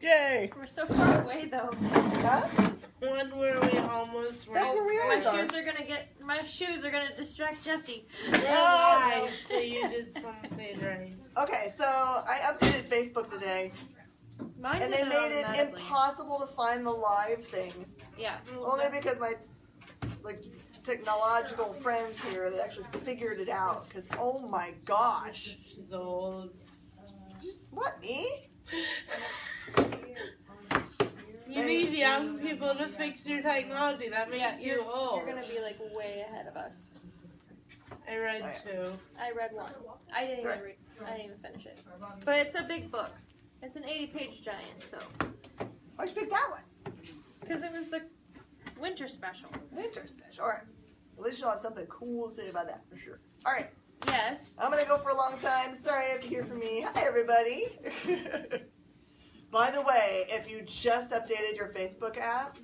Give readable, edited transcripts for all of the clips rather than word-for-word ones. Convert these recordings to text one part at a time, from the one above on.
Yay! We're so far away though. Huh? When were we almost right? That's where we My are. shoes are gonna distract Jesse. They're live, so you did something right. Okay, so I updated Facebook today, Mine and did they made it automatically. impossible to find the live thing. Yeah. Only because my technological friends here, they actually figured it out. Because oh my gosh, She's old. what, me? You need young people to fix your technology. That makes Yeah, you old. you're gonna be like way ahead of us. I read two. I read one. I didn't even finish it. But it's a big book. It's an 80-page giant, so. Why'd you pick that one? Because it was the winter special. Winter special. All right. At least you'll have something cool to say about that for sure. All right. Yes. I'm gonna go for a long time. Sorry, you have to hear from me. Hi, everybody. By the way, if you just updated your Facebook app,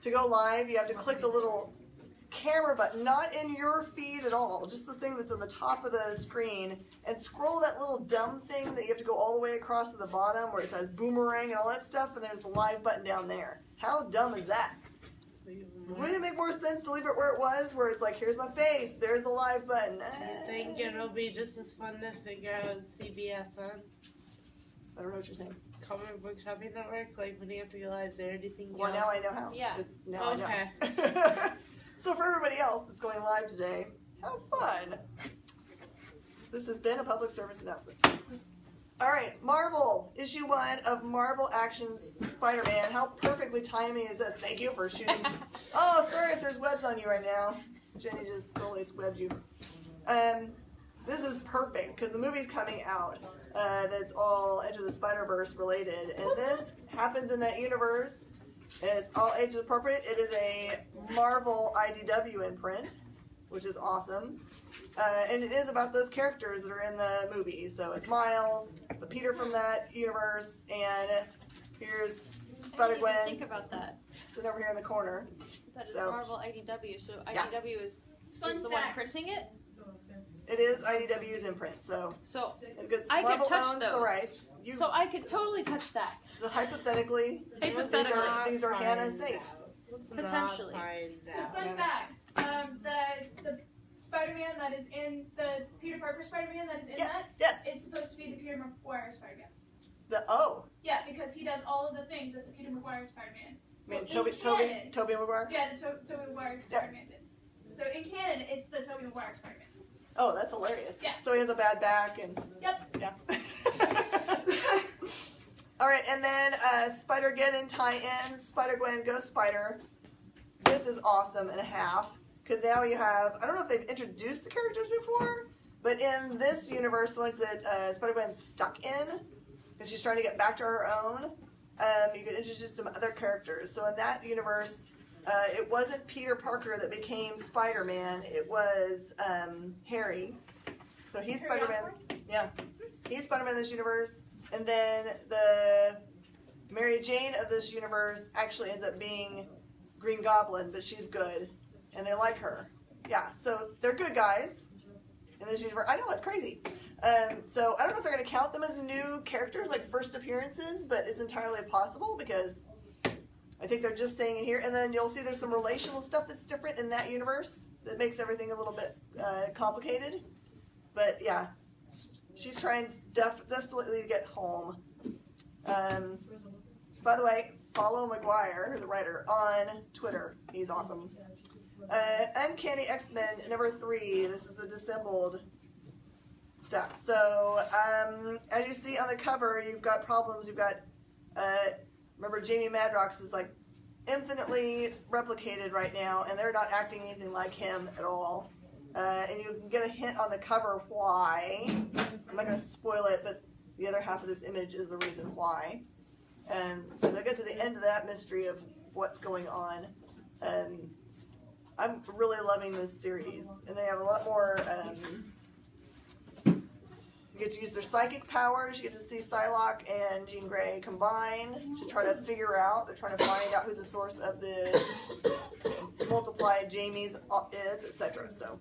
to go live, you have to click the little camera button, not in your feed at all, just the thing that's on the top of the screen, and scroll that little dumb thing that you have to go all the way across to the bottom where it says boomerang and all that stuff, and there's the live button down there. How dumb is that? Wouldn't it make more sense to leave it where it was, where it's like, here's my face, there's the live button. I think it'll be just as fun to figure out CBS on I don't know what you're saying. Comic Book Shopping Network. Like when you have to go live there, do you think? Well, now I know how. Yeah. Now Okay. I know. So for everybody else that's going live today, have fun. This has been a public service announcement. All right, Marvel, issue 1 of Marvel Actions Spider-Man. How perfectly timing is this? Thank you for shooting. Oh, sorry if there's webs on you right now. Jenny just totally swebbed you. This is perfect because the movie's coming out that's all Into the Spider-Verse related. And this happens in that universe. It's all age appropriate. It is a Marvel IDW imprint, which is awesome. And it is about those characters that are in the movie. So it's Miles, the Peter from that universe, and here's Spider-Gwen. I didn't even think about that. Sitting over here in the corner. That is So- Marvel IDW. So Yeah. IDW is Fun the fact. one printing it. It is IDW's imprint. So So because I could Marvel touch owns the those. rights. You, so I could totally touch that. hypothetically, Hypothetically. these are Hannah's safe. Potentially. So fun fact, the Spider-Man that is in the Peter Parker Spider-Man that is in Yes, that yes. is supposed to be the Peter Maguire Spider-Man. Oh, Yeah, because he does all of the things that the Peter Maguire Spider-Man. I mean So in Toby canon- Maguire. Yeah, the Tobey Maguire Spider-Man did. So in canon, it's the Tobey Maguire Spider-Man. Oh, that's hilarious. Yeah. So he has a bad back and. Yep. Yeah. All right, and then Spider-Geddon tie-ins, Spider-Gwen, Ghost Spider. This is awesome and a half, because now you have, I don't know if they've introduced the characters before, but in this universe, the ones that Spider-Gwen's stuck in, because she's trying to get back to her own, you can introduce some other characters. So in that universe, it wasn't Peter Parker that became Spider-Man, it was Harry. So he's Harry Spider-Man. Osborn? Yeah. He's Spider-Man in this universe. And then the Mary Jane of this universe actually ends up being Green Goblin, but she's good. And they like her. Yeah, so they're good guys in this universe. I know, it's crazy. So I don't know if they're going to count them as new characters, like first appearances, but it's entirely possible because I think they're just saying it here. And then you'll see there's some relational stuff that's different in that universe that makes everything a little bit complicated. But yeah, she's trying desperately to get home. By the way, follow Maguire, the writer, on Twitter. He's awesome. Uncanny X-Men #3. This is the disassembled stuff. So as you see on the cover, you've got problems. You've got, remember Jamie Madrox is like infinitely replicated right now, and they're not acting anything like him at all. And you can get a hint on the cover why. I'm not going to spoil it, but the other half of this image is the reason why. And so they'll get to the end of that mystery of what's going on. I'm really loving this series. And they have a lot more, you get to use their psychic powers. You get to see Psylocke and Jean Grey combine to try to figure out, they're trying to find out who the source of the multiplied Jamies is, etc. So,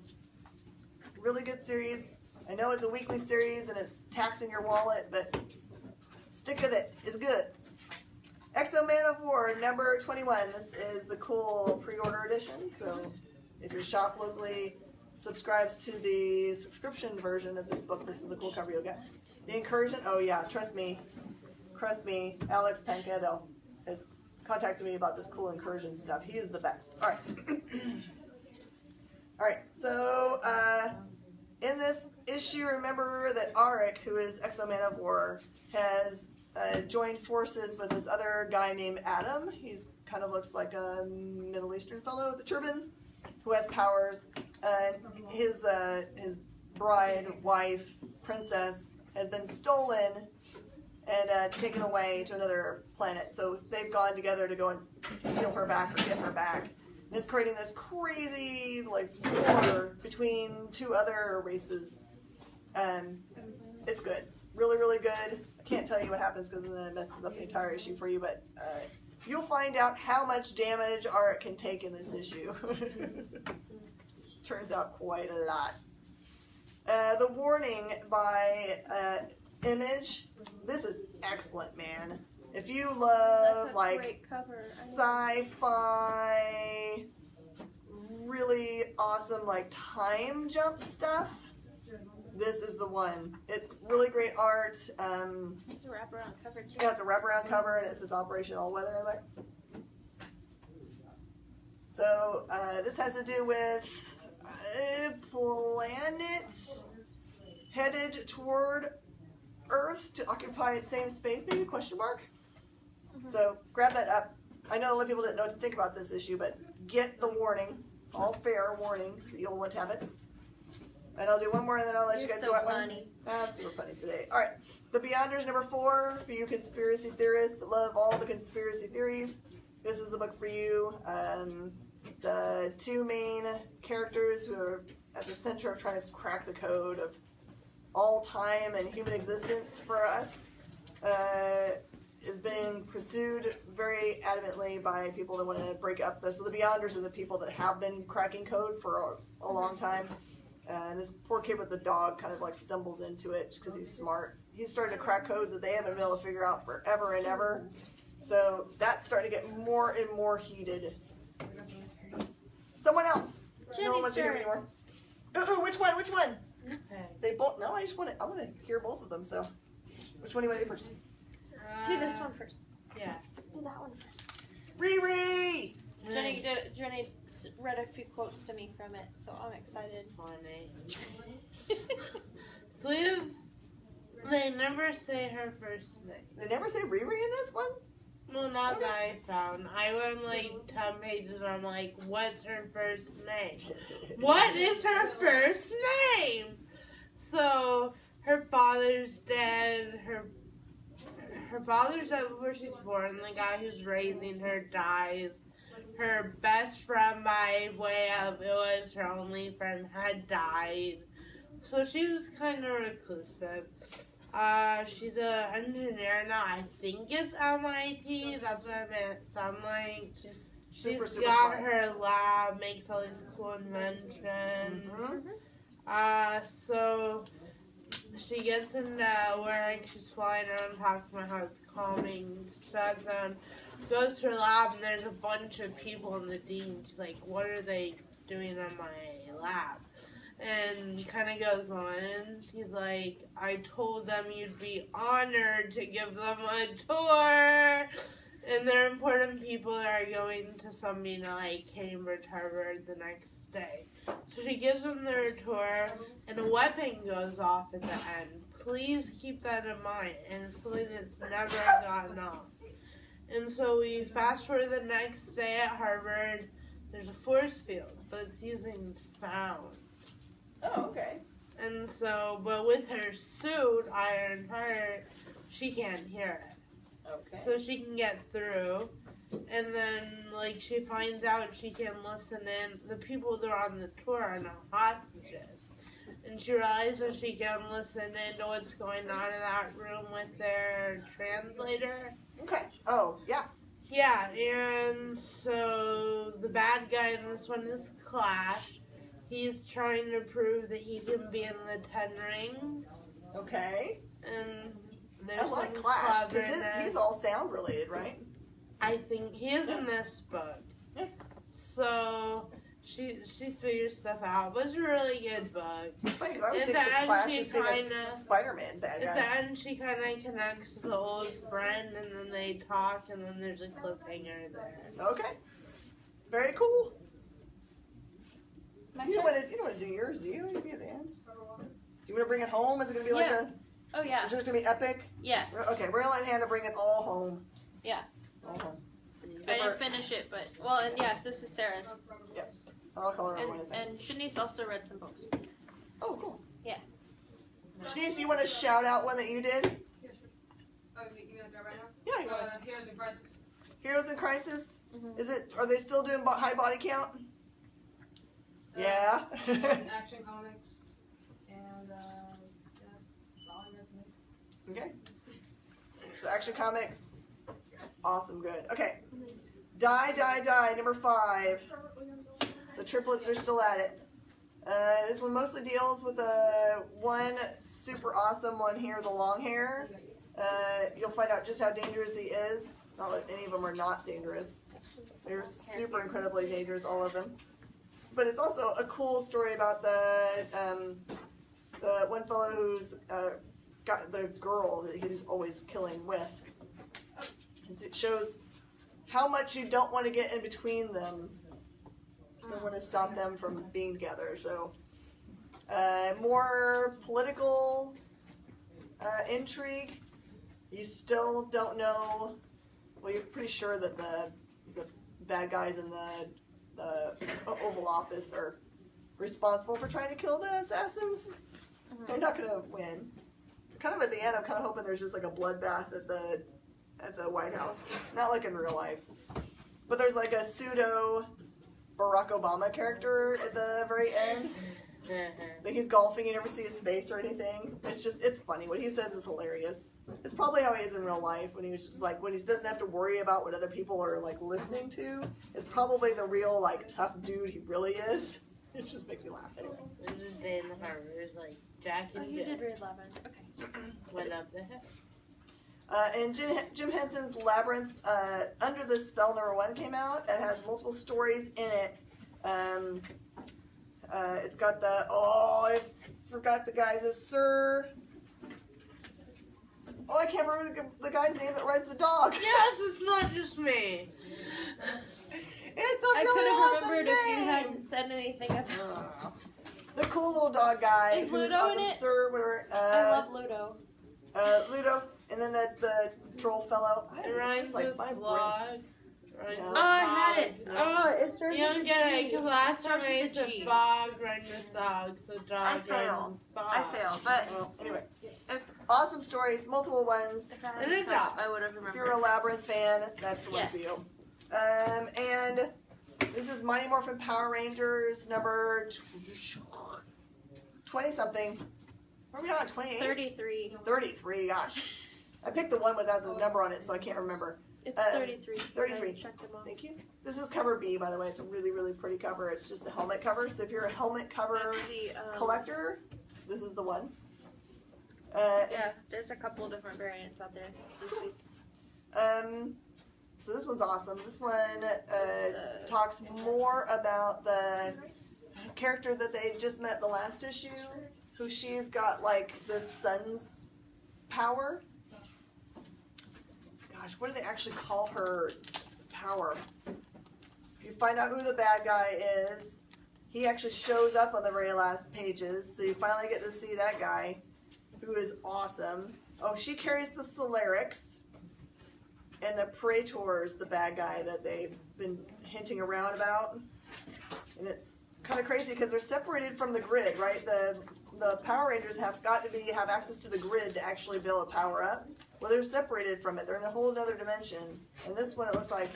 really good series. I know it's a weekly series and it's taxing your wallet, but Stick with it. It's good. Exo Man of War number 21. This is the cool pre-order edition. So if your shop locally subscribes to the subscription version of this book, this is the cool cover you'll get. The Incursion. Oh yeah, trust me. Alex Pancadel has contacted me about this cool Incursion stuff. He is the best. All right. All right. So in this issue, remember that Arik, who is Exo Man of War, has joined forces with this other guy named Adam. He's kind of looks like a Middle Eastern fellow with a turban who has powers. His bride, wife, princess has been stolen and taken away to another planet. So they've gone together to go and steal her back or get her back. And it's creating this crazy like war between two other races. It's good. Really, really good. I can't tell you what happens because then it messes up the entire issue for you, but you'll find out how much damage Art can take in this issue. Turns out quite a lot. The Warning by Image. This is excellent, man. If you love like sci-fi, really awesome like time jump stuff, this is the one. It's really great art. It's a wraparound cover too. Yeah, it's a wraparound cover, and it says Operation All Weather on there. So this has to do with a planet headed toward Earth to occupy its same space, maybe, question mark? So grab that up. I know a lot of people didn't know what to think about this issue, but get the warning, all fair warning, you'll want to have it. And I'll do one more and then I'll let you guys go out. I'm super funny today. All right, The Beyonders number 4, for you conspiracy theorists that love all the conspiracy theories. This is the book for you. The two main characters who are at the center of trying to crack the code of all time and human existence for us is being pursued very adamantly by people that want to break up this. So the Beyonders are the people that have been cracking code for a long time. And this poor kid with the dog kind of like stumbles into it just because he's smart. He's starting to crack codes that they haven't been able to figure out forever and ever. So that's starting to get more and more heated. Someone else. No one wants to hear me anymore. Ooh, which one? Which one? Okay. They both. No, I want to hear both of them. So, which one do you want to do first? Do this one first. Yeah. Do that one first. Riri. Jenny read a few quotes to me from it, so I'm excited. Funny. So they never say her first name. They never say Riri in this one. Well, not that I found. I went like 10 pages and I'm like, what's her first name? What is her first name? So her father's dead. Her father's dead before she's born. The guy who's raising her dies. Her best friend, by way of it was her only friend, had died. So she was kind of reclusive. She's an engineer now. I think it's MIT. That's what I meant. So I'm like, she's got smart. her lab, makes all these cool inventions. So she gets into work. She's flying around talking about how it's calming stress and goes to her lab, and there's a bunch of people in the dean. She's like, what are they doing in my lab? And kind of goes on, and he's like, I told them you'd be honored to give them a tour. And they're important people that are going to some meeting at like Cambridge, Harvard the next day. So she gives them their tour, and a weapon goes off at the end. Please keep that in mind. And it's something that's never gotten off. And so we fast forward the next day at Harvard. There's a force field, but it's using sound. Oh, okay. And so, but with her suit, Iron Heart, she can't hear it. Okay. So she can get through. And then, like, she finds out she can listen in. The people that are on the tour are not hostages. And she realizes she can listen in to what's going on in that room with their translator. Okay. Oh, yeah. Yeah, and so the bad guy in this one is Clash. He's trying to prove that he can be in the 10 Rings. Okay. And There's I like some Clash because cleverness. he's all sound related, right? I think he is in this book. Yeah. So she figures stuff out. But it's a really good book. It's funny because I always At think the of end, Clash she as being a kinda- Spider-Man bad At guy. the end, she kind of connects to the old friend, and then they talk, and then there's a cliffhanger there. Okay. Very cool. My You turn? don't want to do yours, do you? You'd be at the end. Do you want to bring it home? Is it going to be like Yeah. Oh yeah. is it going to be epic? Yes. Okay, we're going to let Hannah bring it all home. Yeah. All home. I didn't finish it, but well, and yeah, this is Sarah's, I'll call her everyone is. and Shanice also read some books. Oh, cool. Yeah. Shanice, you want to shout out one that you did? Yeah, sure. Oh, you gonna go right now? Yeah, you want. Heroes in Crisis. Heroes in Crisis? Mhm. Is it? Are they still doing high body count? Yeah. And Action Comics, and that's all I read today. Okay. So Action Comics. Awesome, good. Okay. Die, number 5. The triplets are still at it. This one mostly deals with one super awesome one here, the long hair. You'll find out just how dangerous he is. Not that any of them are not dangerous. They're super incredibly dangerous, all of them. But it's also a cool story about the one fellow who's got the girl that he's always killing with. It shows how much you don't want to get in between them. You don't want to stop them from being together. So, more political intrigue. You still don't know. Well, you're pretty sure that the bad guys in the Oval Office are responsible for trying to kill the assassins. They're not going to win. Kind of at the end, I'm kind of hoping there's just like a bloodbath at the White House. Not like in real life. But there's like a pseudo Barack Obama character at the very end. Like he's golfing, you never see his face or anything. It's funny. What he says is hilarious. It's probably how he is in real life when he was just like, when he doesn't have to worry about what other people are like listening to. It's probably the real like tough dude he really is. It just makes me laugh anyway. This is Dan Harper's like Jack Oh, and you Jill did read Lavin. Okay. went up the hill. And Jim Henson's Labyrinth, Under the Spell #1 came out. It has multiple stories in it. It's got I forgot the guy's Sir. I can't remember the guy's name that rides the dog. Yes, it's not just me. It's a I really could have awesome remembered name. if you hadn't said anything about. The cool little dog guy. Is who's Ludo awesome, in it? Sir, whatever. I love Ludo. Ludo, and then the troll fellow. It rhymes with my brain. vlog. Yeah. Oh, I had it. No. Oh, it starts You don't with get a it G. because last time Starts I with a said G. fog rhymed with dog, so I dog fail. rhymes with fog. I fail, but Well, anyway, if, awesome stories, multiple ones. if I And had a crap, dog. I would have If you're a remembered. Labyrinth fan, that's the one Yes. for you. And this is Mighty Morphin Power Rangers number 20 something. What are we on? 28? 33. 33. Gosh, I picked the one without the number on it, so I can't remember. It's 33. 33. I checked them off. Thank you. This is cover B, by the way. It's a really, really pretty cover. It's just a helmet cover. So if you're a helmet cover That's the, collector, this is the one. yeah, there's a couple of different variants out there this week. So this one's awesome. This one talks more about the character that they just met the last issue, who she's got like the sun's power. Gosh, what do they actually call her power? You find out who the bad guy is. He actually shows up on the very last pages, so you finally get to see that guy, who is awesome. Oh, she carries the Solarics, and the Praetor's the bad guy that they've been hinting around about. And it's kind of crazy because they're separated from the grid, right? The Power Rangers have got to have access to the grid to actually be able to power up. Well, they're separated from it. They're in a whole other dimension. And this one, it looks like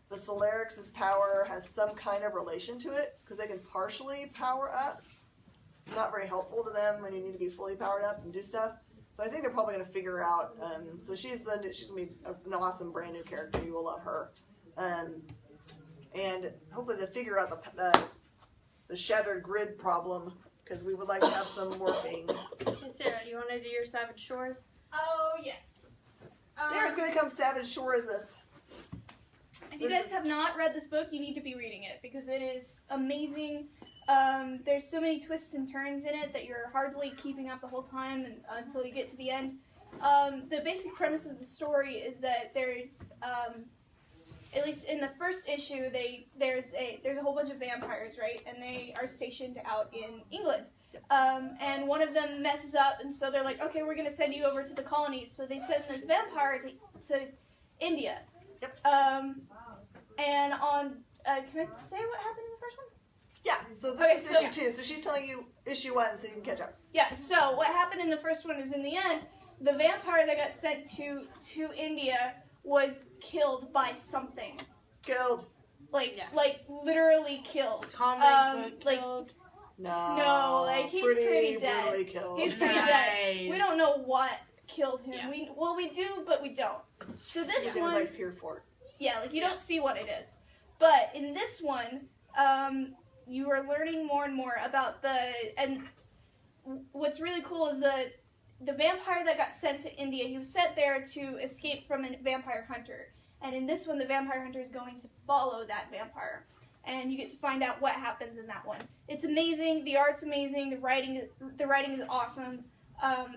the Solarics' power has some kind of relation to it because they can partially power up. It's not very helpful to them when you need to be fully powered up and do stuff. So I think they're probably going to figure out. So she's going to be an awesome brand new character. You will love her. And hopefully they figure out the shattered grid problem because we would like to have some morphing. Hey Sarah, you want to do your Savage Shores? Oh, yes. Sarah's gonna come Savage Shores us. If you guys have not read this book, you need to be reading it because it is amazing. There's so many twists and turns in it that you're hardly keeping up the whole time until you get to the end. The basic premise of the story is that there's, at least in the first issue, there's a whole bunch of vampires, right? And they are stationed out in England. And one of them messes up, and so they're like, okay, we're going to send you over to the colonies. So they send this vampire to India. Yep. And on, can I say what happened in the first one? Yeah, so this Okay, is so- issue 2, so she's telling you issue 1 so you can catch up. Yeah, so what happened in the first one is in the end, the vampire that got sent to India was killed by something. Killed. Like literally killed. Comic book like, killed. No, like, he's pretty dead. brutally killed. He's pretty Nice. dead. We don't know what killed him. Yeah. We do, but we don't. So this It was one, like pure fort. yeah, like you don't see what it is. But in this one, you are learning more and more about and what's really cool is the vampire that got sent to India, he was sent there to escape from a vampire hunter. And in this one, the vampire hunter is going to follow that vampire. And you get to find out what happens in that one. It's amazing. The art's amazing. The writing is awesome.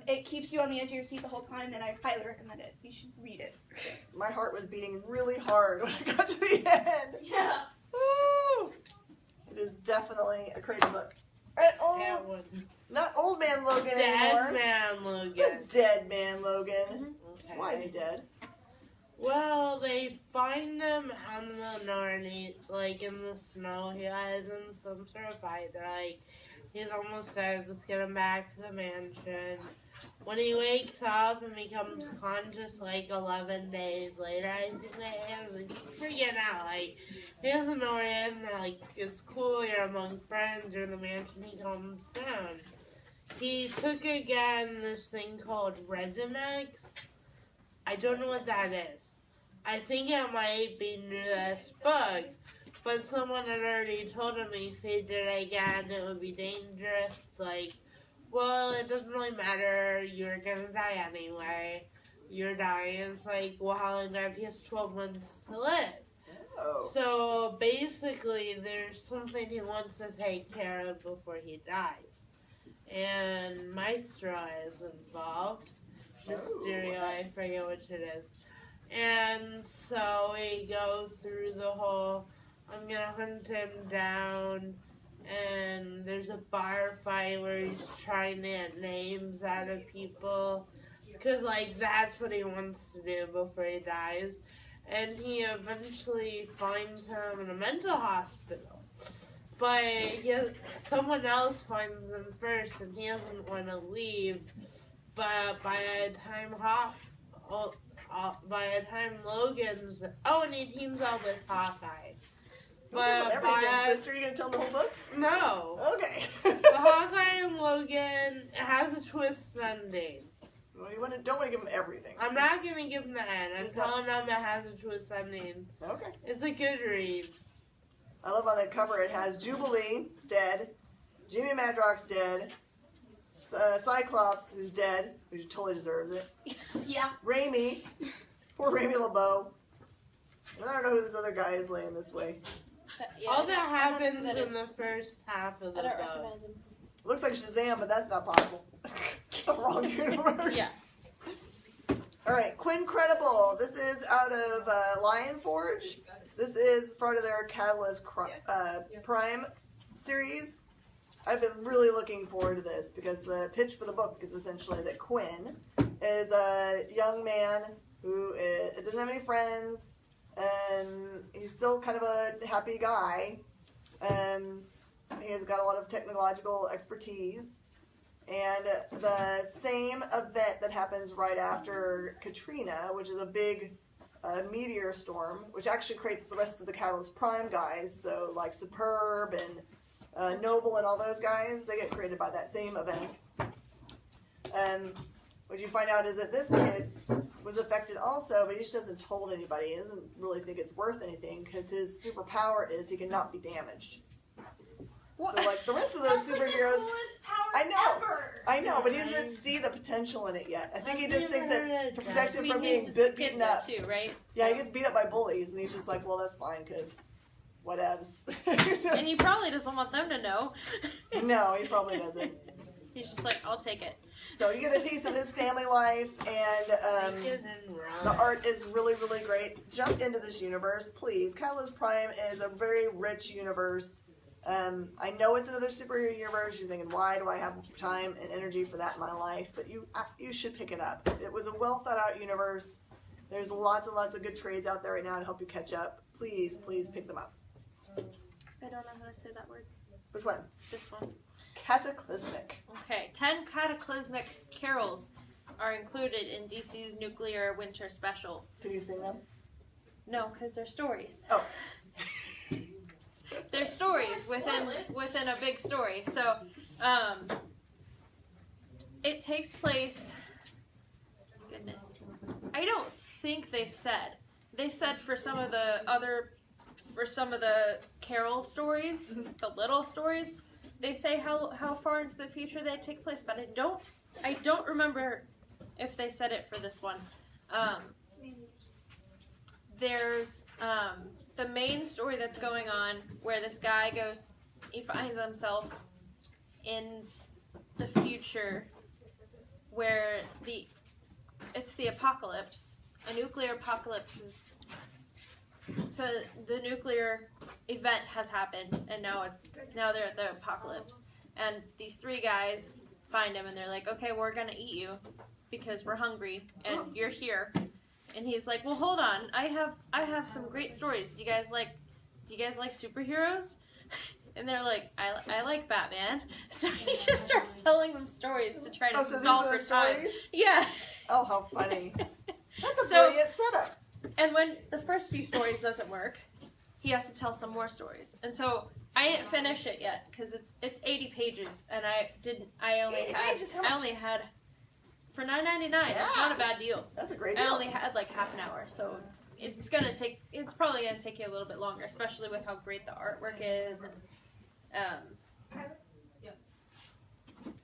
It keeps you on the edge of your seat the whole time, and I highly recommend it. You should read it. My heart was beating really hard when I got to the end. Yeah. Woo! It is definitely a crazy book. Alright, That one. not old man Logan anymore. Dead man Logan. The dead man Logan. Okay. Why is he dead? Well, they find him on the Narnie, like in the snow. He was in some sort of fight. They're like, he's almost dead. Let's get him back to the mansion. When he wakes up and becomes conscious, like 11 days later, I think they was like freaking out. Like, he doesn't know where he is. And they're like, it's cool. You're among friends. You're in the mansion. He comes down. He took again this thing called Reginex. I don't know what that is. I think it might be new to this book, but someone had already told him if he did it again, it would be dangerous. Like, well, it doesn't really matter. You're gonna die anyway. You're dying. It's like, well, how long do I have? He has 12 months to live. Oh. So basically, there's something he wants to take care of before he dies. And Maestro is involved. Mysterio, I forget which it is. And so we go through the whole, I'm gonna hunt him down, and there's a bar fight where he's trying to get names out of people, because, like, that's what he wants to do before he dies. And he eventually finds him in a mental hospital. But someone else finds him first, and he doesn't want to leave. But by the time Logan's... Oh, and he teams up with Hawkeye. But Sister, you gonna tell the whole book? No. Okay. The Hawkeye and Logan has a twist ending. Well, don't want to give him everything. I'm not going to give him the end. I'm Just telling them it has a twist ending. Okay. It's a good read. I love on the cover it has Jubilee, dead. Jimmy Madrox, dead. Cyclops, who's dead, who totally deserves it. Yeah. Raimi, poor Raimi LeBeau. And I don't know who this other guy is laying this way. All that happens that in is. the first half of the I don't book. recognize him. Looks like Shazam, but that's not possible. It's the wrong universe. Yeah. All right, Quincredible. This is out of Lion Forge. This is part of their Catalyst Prime series. I've been really looking forward to this because the pitch for the book is essentially that Quinn is a young man who doesn't have any friends, and he's still kind of a happy guy. He has got a lot of technological expertise. And the same event that happens right after Katrina, which is a big meteor storm, which actually creates the rest of the Catalyst Prime guys, so like Superb and Noble and all those guys, they get created by that same event. What you find out is that this kid was affected also, but he just hasn't told anybody. He doesn't really think it's worth anything because his superpower is he cannot be damaged. So like the rest of those That's like the superheroes, coolest power I know, but he doesn't see the potential in it yet. I think he just thinks that's to protect him I mean, from he's being just a kid beaten though, up. too, right? Yeah, he So- gets beat up by bullies, and he's just like, well, that's fine, because whatevs. And he probably doesn't want them to know. No, he probably doesn't. He's just like, I'll take it. So you get a piece of his family life, and the art is really, really great. Jump into this universe, please. Catalyst Prime is a very rich universe. I know it's another superhero universe. You're thinking, why do I have time and energy for that in my life? But you should pick it up. It was a well thought out universe. There's lots and lots of good trades out there right now to help you catch up. Please, please pick them up. I don't know how to say that word. Which one? This one. Cataclysmic. Okay, 10 cataclysmic carols are included in DC's Nuclear Winter Special. Can you sing them? No, because they're stories. Oh. They're stories within a big story. So, it takes place. Goodness, I don't think they said. They said for some of the carol stories, the little stories, they say how far into the future they take place, but I don't remember if they said it for this one. There's the main story that's going on where this guy he finds himself in the future where it's the apocalypse. A nuclear apocalypse is. So the nuclear event has happened, and now they're at the apocalypse, and these three guys find him, and they're like, "Okay, we're gonna eat you because we're hungry, and you're here." And he's like, "Well, hold on, I have some great stories. Do you guys like superheroes?" And they're like, I like Batman. So he just starts telling them stories to try to stall for time. Stories? Yeah. Oh, how funny. That's a So- brilliant setup. And when the first few stories doesn't work, he has to tell some more stories. And so I didn't finish it yet because it's 80 pages, and I only had for $9.99. Yeah. It's not a bad deal. That's a great I deal. only had like half an hour, so it's probably gonna take you a little bit longer, especially with how great the artwork is,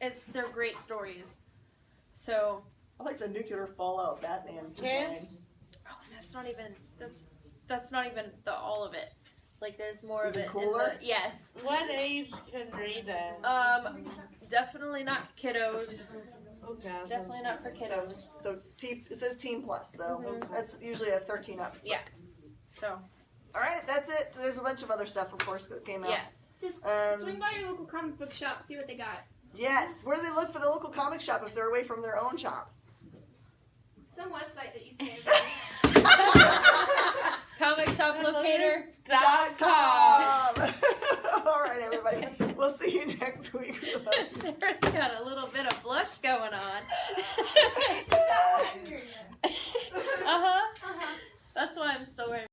and they're great stories. So I like the nuclear fallout Batman Kids? design. oh, and that's not even all of it. Like there's more of Even it. cooler? Yes. What age can read it? Definitely not kiddos. Okay. Definitely not for kiddos. So it says Teen Plus, so Mhm. that's usually a 13 up. Yeah. So All right, that's it. There's a bunch of other stuff, of course, that came out. yes. Just Um, swing by your local comic book shop, see what they got. Yes. Where do they look for the local comic shop if they're away from their own shop? Some website that you say. Comic shop locator. .com. All right, everybody. We'll see you next week. Sarah's got a little bit of blush going on. That's why I'm still wearing